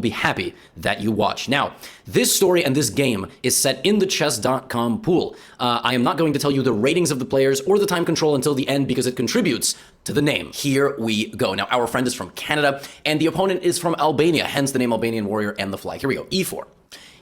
be happy that you watch. Now, this story and this game is set in the chess.com pool. I am not going to tell you the ratings of the players or the time control until the end because it contributes to the name. Here we go. Now, our friend is from Canada and the opponent is from Albania, hence the name Albanian Warrior and the flag. Here we go. E4,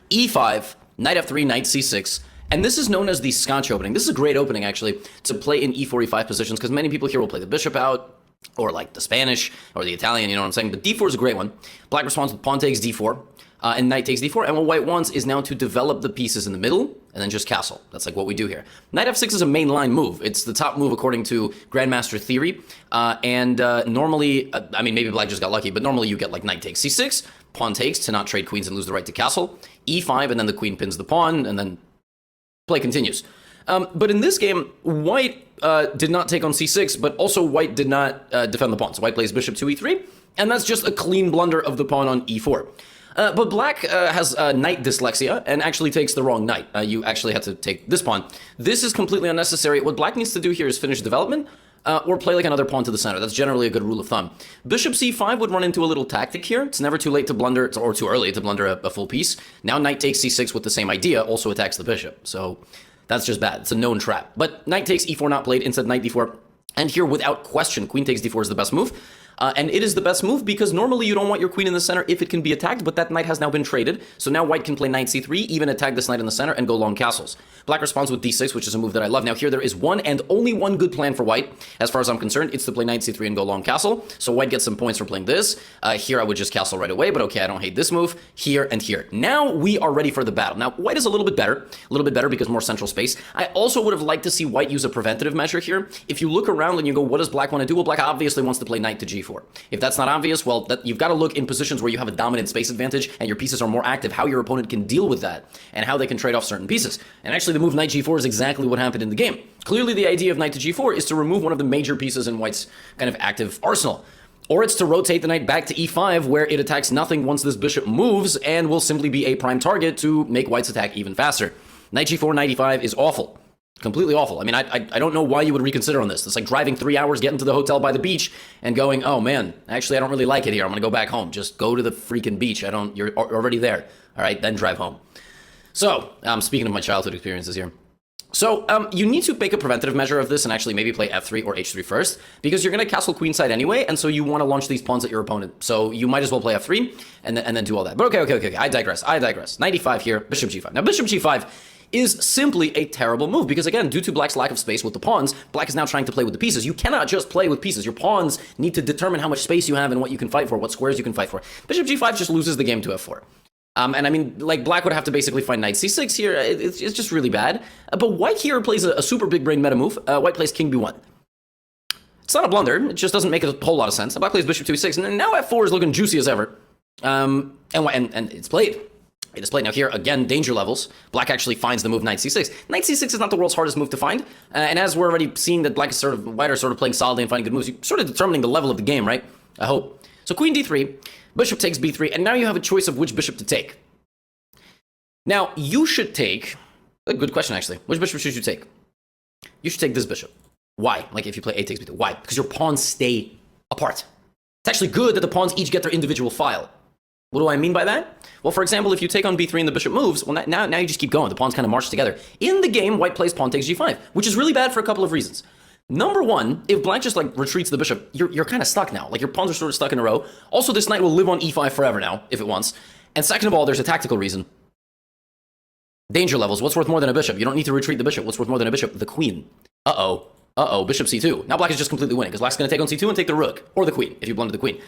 E5, knight F3, knight C6. And this is known as the Scotch opening. This is a great opening, actually, to play in E4, E5 positions because many people here will play the bishop out, or like the Spanish, or the Italian, you know what I'm saying? But D4 is a great one. Black responds with pawn takes D4, and knight takes D4, and what white wants is now to develop the pieces in the middle, and then just castle. That's like what we do here. Knight F6 is a mainline move. It's the top move according to Grandmaster theory, normally, I mean, maybe black just got lucky, but normally you get like knight takes C6, pawn takes to not trade queens and lose the right to castle, E5, and then the queen pins the pawn, and then play continues. But in this game, white did not take on c6, but also white did not defend the pawn. So white plays bishop to e3, and that's just a clean blunder of the pawn on e4. But black has knight dyslexia and actually takes the wrong knight. You actually had to take this pawn. This is completely unnecessary. What black needs to do here is finish development or play like another pawn to the center. That's generally a good rule of thumb. Bishop c5 would run into a little tactic here. It's never too late to blunder, or too early to blunder a full piece. Now knight takes c6 with the same idea, also attacks the bishop. So that's just bad. It's a known trap. But knight takes e4 not played, instead knight d4. And here, without question, queen takes d4 is the best move. And it is the best move because normally you don't want your queen in the center if it can be attacked, but that knight has now been traded. So now white can play knight c3, even attack this knight in the center, and go long castles. Black responds with d6, which is a move that I love. Now here there is one and only one good plan for white, as far as I'm concerned. It's to play knight c3 and go long castle. So white gets some points for playing this. Here I would just castle right away, but okay, I don't hate this move. Here and here. Now we are ready for the battle. Now white is a little bit better because more central space. I also would have liked to see white use a preventative measure here. If you look around and you go, what does black want to do? Well, black obviously wants to play knight to g4. If that's not obvious, well, you've got to look in positions where you have a dominant space advantage and your pieces are more active, how your opponent can deal with that and how they can trade off certain pieces. And actually the move knight g4 is exactly what happened in the game. Clearly the idea of knight to g4 is to remove one of the major pieces in white's kind of active arsenal. Or it's to rotate the knight back to e5 where it attacks nothing once this bishop moves and will simply be a prime target to make white's attack even faster. Knight g4, knight e5 is awful. Completely awful. I mean, I don't know why you would reconsider on this. It's like driving 3 hours, getting to the hotel by the beach, and going, oh man, actually I don't really like it here. I'm gonna go back home. Just go to the freaking beach. You're already there. All right, then drive home. So, speaking of my childhood experiences here. So, you need to make a preventative measure of this and actually maybe play f3 or h3 first, because you're gonna castle queenside anyway, and so you want to launch these pawns at your opponent. So you might as well play f3 and then do all that. But okay. I digress. Knight e5 here, bishop g5. Now bishop g5 is simply a terrible move because, again, due to black's lack of space with the pawns, black is now trying to play with the pieces. You cannot just play with pieces. Your pawns need to determine how much space you have and what you can fight for, what squares you can fight for. Bishop g5 just loses the game to f4. And I mean, like, black would have to basically find knight c6 here. It's just really bad. But white here plays a super big brain meta move. White plays king b1. It's not a blunder. It just doesn't make a whole lot of sense. Black plays bishop to e6, and now f4 is looking juicy as ever. And it's played. It is played. Now here, again, danger levels. Black actually finds the move knight c6. Knight c6 is not the world's hardest move to find. And as we're already seeing that white are sort of playing solidly and finding good moves, you're sort of determining the level of the game, right? I hope. So queen d3, bishop takes b3, and now you have a choice of which bishop to take. Now, you should take... A good question, actually. Which bishop should you take? You should take this bishop. Why? Like if you play a takes b2. Why? Because your pawns stay apart. It's actually good that the pawns each get their individual file. What do I mean by that? Well, for example, if you take on b3 and the bishop moves, well, now you just keep going. The pawns kind of march together. In the game, white plays pawn takes g5, which is really bad for a couple of reasons. Number one, if black just like retreats the bishop, you're kind of stuck now. Like your pawns are sort of stuck in a row. Also, this knight will live on e5 forever now, if it wants. And second of all, there's a tactical reason. Danger levels. What's worth more than a bishop? You don't need to retreat the bishop. What's worth more than a bishop? The queen. Uh-oh, bishop c2. Now black is just completely winning, because black's going to take on c2 and take the rook, or the queen, if you blunder the queen.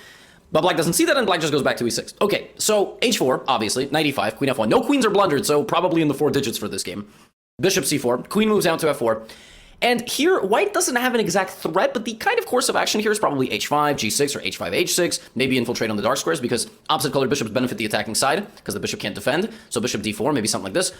But black doesn't see that, and black just goes back to e6. Okay, so h4, obviously, knight e5, queen f1. No queens are blundered, so probably in the 4 digits for this game. Bishop c4, queen moves out to f4. And here, white doesn't have an exact threat, but the kind of course of action here is probably h5, g6, or h5, h6. Maybe infiltrate on the dark squares, because opposite colored bishops benefit the attacking side, because the bishop can't defend. So bishop d4, maybe something like this.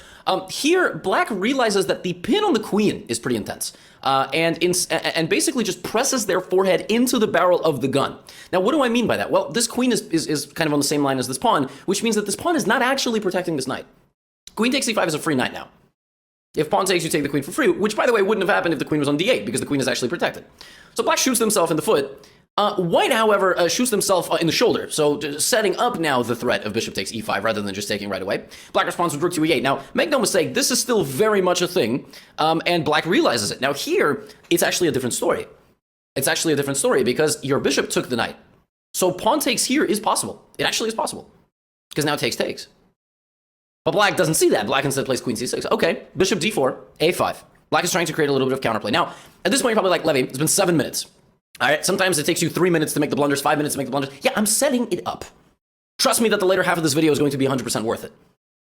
Here, black realizes that the pin on the queen is pretty intense. And basically just presses their forehead into the barrel of the gun. Now, what do I mean by that? Well, this queen is kind of on the same line as this pawn, which means that this pawn is not actually protecting this knight. Queen takes c5 is a free knight now. If pawn takes, you take the queen for free, which, by the way, wouldn't have happened if the queen was on d8, because the queen is actually protected. So black shoots himself in the foot, White, however, shoots himself in the shoulder, so setting up now the threat of bishop takes e5 rather than just taking right away. Black responds with rook to e8. Now, make no mistake, this is still very much a thing, and black realizes it. Now here, it's actually a different story. It's actually a different story because your bishop took the knight. So pawn takes here is possible. It actually is possible because now takes. But black doesn't see that. Black instead plays queen c6. Okay, bishop d4, a5. Black is trying to create a little bit of counterplay. Now, at this point, you're probably like, Levy, it's been 7 minutes. All right, sometimes it takes you 3 minutes to make the blunders, 5 minutes to make the blunders. Yeah, I'm setting it up. Trust me that the later half of this video is going to be 100% worth it.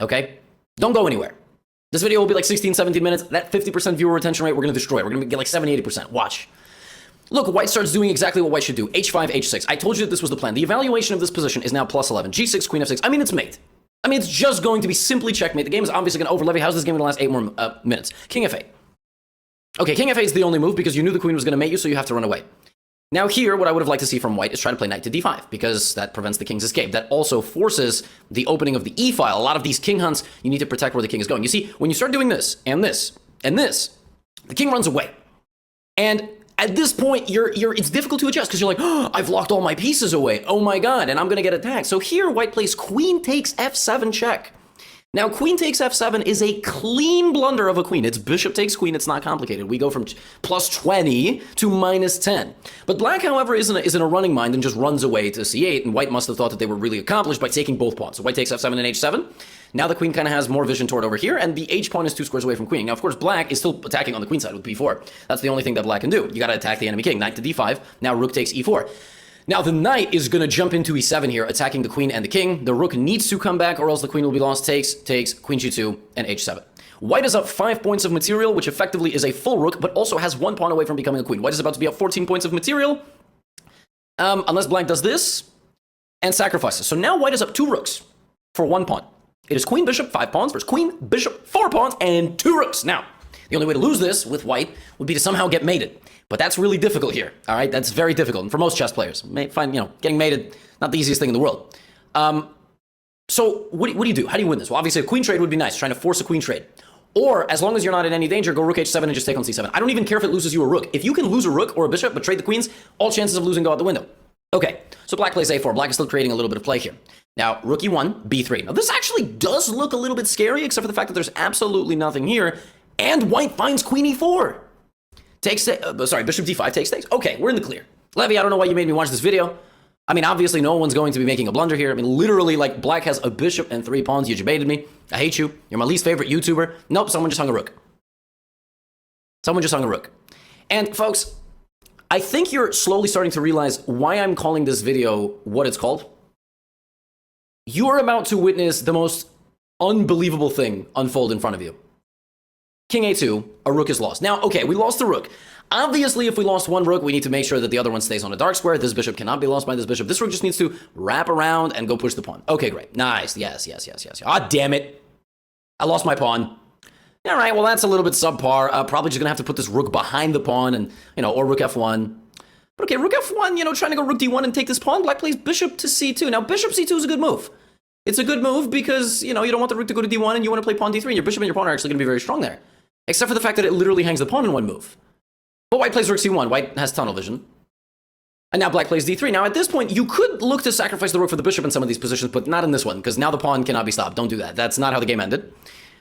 Okay? Don't go anywhere. This video will be like 16, 17 minutes. That 50% viewer retention rate, we're going to destroy. We're going to get like 70, 80%. Watch. Look, white starts doing exactly what white should do. h5, h6. I told you that this was the plan. The evaluation of this position is now plus 11. g6, queen f6. I mean, it's mate. I mean, it's just going to be simply checkmate. The game is obviously going to over Levy. How's this game going to last 8 more minutes? King f8. Okay, king f8 is the only move because you knew the queen was going to mate you, so you have to run away. Now here, what I would have liked to see from white is try to play knight to d5, because that prevents the king's escape. That also forces the opening of the e-file. A lot of these king hunts, you need to protect where the king is going. You see, when you start doing this, and this, and this, the king runs away. And at this point, it's difficult to adjust, because you're like, oh, I've locked all my pieces away. Oh my god, and I'm going to get attacked. So here, white plays queen takes f7 check. Now, queen takes f7 is a clean blunder of a queen. It's bishop takes queen. It's not complicated. We go from plus 20 to minus 10. But black, however, is in a running mind and just runs away to c8, and white must have thought that they were really accomplished by taking both pawns. So white takes f7 and h7. Now the queen kind of has more vision toward over here, and the h pawn is 2 squares away from queen. Now, of course, black is still attacking on the queen side with b4. That's the only thing that black can do. You got to attack the enemy king. Knight to d5. Now rook takes e4. Now, the knight is going to jump into e7 here, attacking the queen and the king. The rook needs to come back, or else the queen will be lost. Takes, queen g2, and h7. White is up 5 points of material, which effectively is a full rook, but also has 1 pawn away from becoming a queen. White is about to be up 14 points of material, unless black does this, and sacrifices. So now white is up 2 rooks for 1 pawn. It is queen, bishop, 5 pawns, versus queen, bishop, 4 pawns, and 2 rooks. Now, the only way to lose this with white would be to somehow get mated. But that's really difficult here, all right? That's very difficult. And for most chess players, getting mated, not the easiest thing in the world. So what do you do? How do you win this? Well, obviously, a queen trade would be nice, trying to force a queen trade. Or, as long as you're not in any danger, go rook h7 and just take on c7. I don't even care if it loses you a rook. If you can lose a rook or a bishop, but trade the queens, all chances of losing go out the window. Okay, so black plays a4. Black is still creating a little bit of play here. Now, rook e1, b3. Now, this actually does look a little bit scary, except for the fact that there's absolutely nothing here. And white finds queen e4. Bishop d5 takes. Okay, we're in the clear. Levy, I don't know why you made me watch this video. I mean, obviously, no one's going to be making a blunder here. I mean, literally, like, black has a bishop and 3 pawns. You debated me. I hate you. You're my least favorite YouTuber. Nope, someone just hung a rook. And, folks, I think you're slowly starting to realize why I'm calling this video what it's called. You're about to witness the most unbelievable thing unfold in front of you. King a2, a rook is lost. Now, okay, we lost the rook. Obviously, if we lost one rook, we need to make sure that the other one stays on a dark square. This bishop cannot be lost by this bishop. This rook just needs to wrap around and go push the pawn. Okay, great. Nice. Yes. Ah, damn it. I lost my pawn. All right, well, that's a little bit subpar. Probably just going to have to put this rook behind the pawn and, or rook f1. But okay, rook f1, trying to go rook d1 and take this pawn. Black plays bishop to c2. Now, bishop c2 is a good move. It's a good move because, you don't want the rook to go to d1 and you want to play pawn d3. And your bishop and your pawn are actually going to be very strong there. Except for the fact that it literally hangs the pawn in one move. But white plays rook c1. White has tunnel vision. And now black plays d3. Now, at this point, you could look to sacrifice the rook for the bishop in some of these positions, but not in this one, because now the pawn cannot be stopped. Don't do that. That's not how the game ended.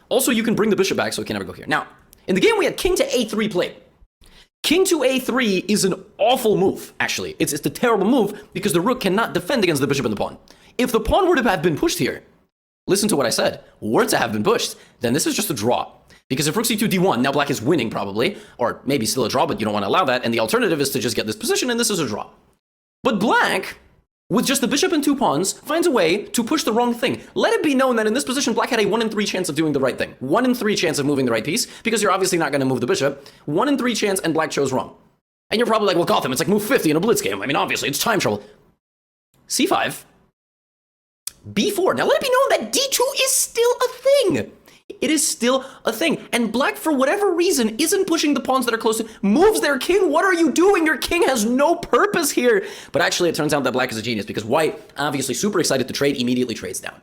Also, you can bring the bishop back, so it can never go here. Now, in the game, we had king to a3 played. King to a3 is an awful move, actually. It's a terrible move, because the rook cannot defend against the bishop and the pawn. If the pawn were to have been pushed here, listen to what I said, were to have been pushed, then this is just a draw. Because if rook c2 d1, now black is winning probably, or maybe still a draw, but you don't want to allow that, and the alternative is to just get this position, and this is a draw. But black, with just the bishop and 2 pawns, finds a way to push the wrong thing. Let it be known that in this position, black had a 1 in 3 chance of doing the right thing. 1 in 3 chance of moving the right piece, because you're obviously not going to move the bishop. 1 in 3 chance, and black chose wrong. And you're probably like, well, Gotham, it's like move 50 in a blitz game. I mean, obviously, it's time trouble. c5. b4. Now, let it be known that d2 is still a thing. It is still a thing. And black, for whatever reason, isn't pushing the pawns that are close to, moves their king. What are you doing? Your king has no purpose here. But actually, it turns out that black is a genius because white, obviously super excited to trade, immediately trades down.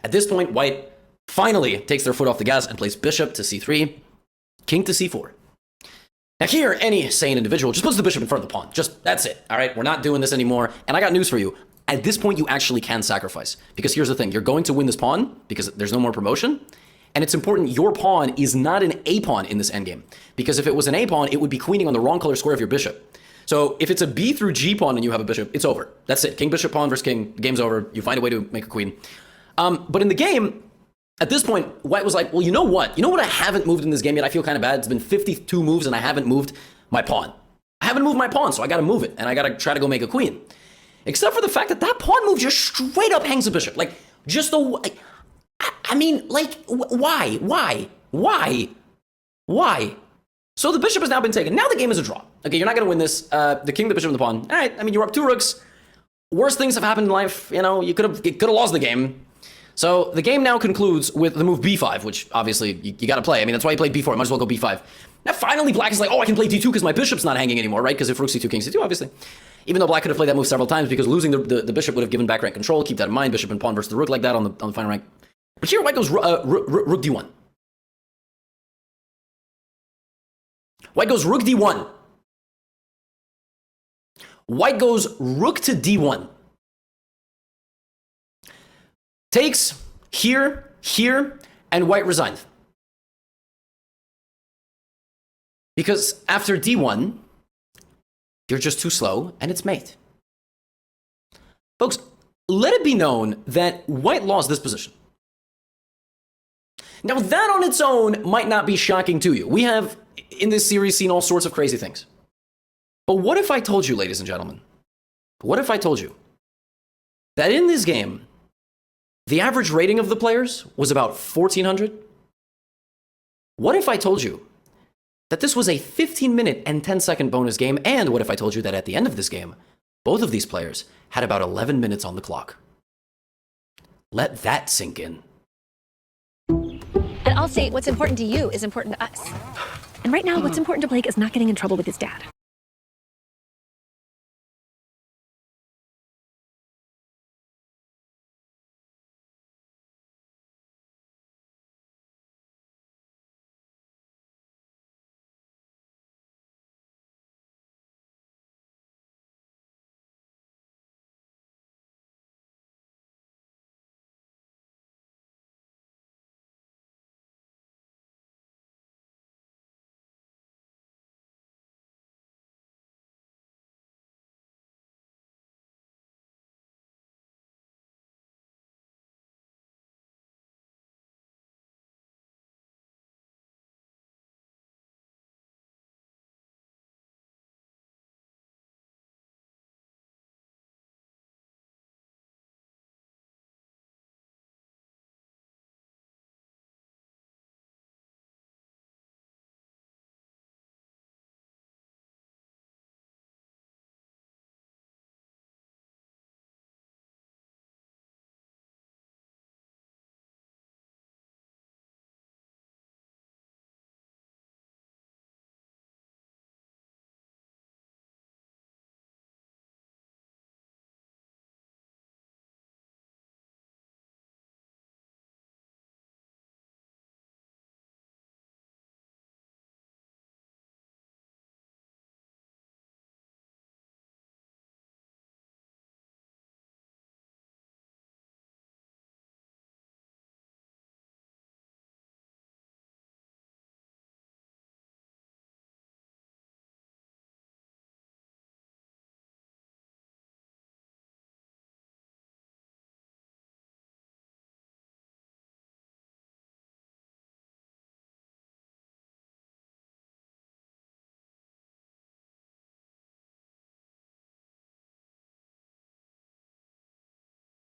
At this point, white finally takes their foot off the gas and plays bishop to c3, king to c4. Now here, any sane individual just puts the bishop in front of the pawn. Just, that's it, all right? We're not doing this anymore. And I got news for you. At this point, you actually can sacrifice. Because here's the thing. You're going to win this pawn because there's no more promotion. And it's important your pawn is not an A pawn in this endgame. Because if it was an A pawn, it would be queening on the wrong color square of your bishop. So if it's a B through G pawn and you have a bishop, it's over. That's it. King, bishop, pawn versus king. The game's over. You find a way to make a queen. But in the game, at this point, White was like, well, you know what? You know what I haven't moved in this game yet? I feel kind of bad. It's been 52 moves and I haven't moved my pawn. I haven't moved my pawn, so I got to move it. And I got to try to go make a queen. Except for the fact that that pawn move just straight up hangs a bishop. Like, just the... I mean, like, why? Why? So the bishop has now been taken. Now the game is a draw. Okay, you're not going to win this. The king, the bishop, and the pawn. All right, I mean, you're up 2 rooks. Worse things have happened in life. You know, you could have lost the game. So the game now concludes with the move b5, which obviously you got to play. I mean, that's why you played b4. You might as well go b5. Now finally black is like, oh, I can play d2 because my bishop's not hanging anymore, right? Because if rook c2, king c2, obviously. Even though black could have played that move several times because losing the bishop would have given back rank control. Keep that in mind. Bishop and pawn versus the rook like that on the final rank. But here white goes rook d1. White goes rook d1. White goes rook to d1. Takes here, and white resigned. Because after d1, you're just too slow, and it's mate. Folks, let it be known that white lost this position. Now, that on its own might not be shocking to you. We have, in this series, seen all sorts of crazy things. But what if I told you, ladies and gentlemen, what if I told you that in this game, the average rating of the players was about 1,400? What if I told you that this was a 15-minute and 10-second bonus game? And what if I told you that at the end of this game, both of these players had about 11 minutes on the clock? Let that sink in. And I'll say what's important to you is important to us. And right now, what's important to Blake is not getting in trouble with his dad.